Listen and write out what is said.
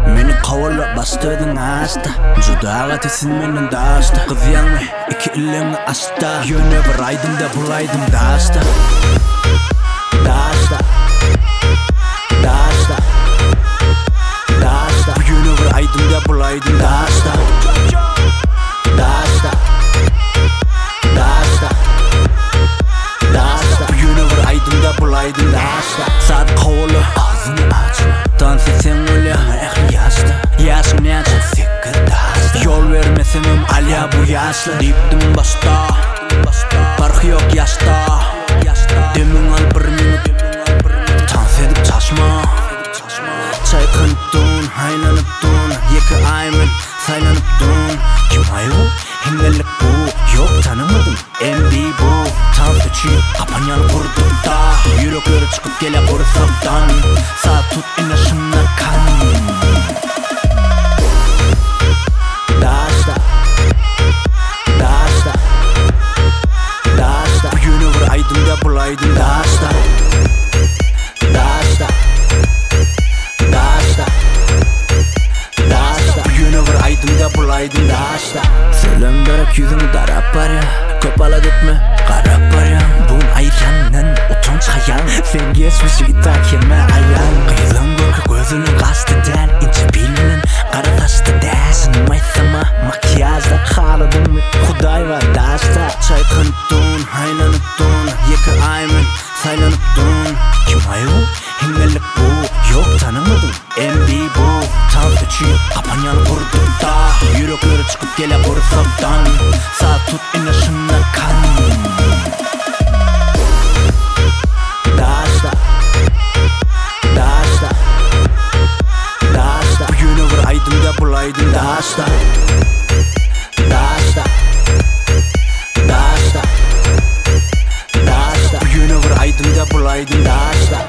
Meni kavala bastırdın hasta Judağa tesin menin DASHDA Kız yanma iki elini açta Yöne varaydım da bulaydım DASHDA DASHDA DASHDA DASHDA Yöne varaydım da bulaydım DASHDA DASHDA DASHDA DASHDA Yöne varaydım da bulaydım DASHDA Saat kavala ağzını açma Dans etsen öyle ehli yaşta Yaşım neçe fikir DASHDA Yol vermesemem alya bu yaşlı Deyiptim başta Farkı yok yaşta Demin al bir minut Dans edip çaşma Çay kanıptun, haylanıptun Yeki aymen saylanıptun Kim ay bu? Hindelik bu Yok tanımadım MB bu Dans üçin kapanyan kurdum da Yürekleri çıkıp gele kursaktan Sağ tut inaşımla kan DASHDA DASHDA DASHDA Bu yönü vuraydım da bulaydım DASHDA DASHDA DASHDA DASHDA Bu yönü vuraydım da bulaydım DASHDA Selam bırak yüzünü darap var ya Köpala gitme karap var ya Bun ayıryanın utanç hayal Sen geçmişi itaat yeme ayal Kıyılan görkü gözünün kastı del İnce bilinin kara taştı del Sınmaysama makyajda kaladım mı Huday var DASHDA Çay kanıptun haylanıptun Yeki aymen saylanıptun Kim ay bu? Hindelik bu Yok tanımadım MB bu Dans üçin kapanyan kurdum da Yürekleri çıkıp gele kursaktan Sağ tut inaşımla kan DASHDA DASHDA DASHDA Bu yönü vuraydım da bulaydım DASHDA DASHDA DASHDA DASHDA Bu yönü vuraydım da bulaydım DASHDA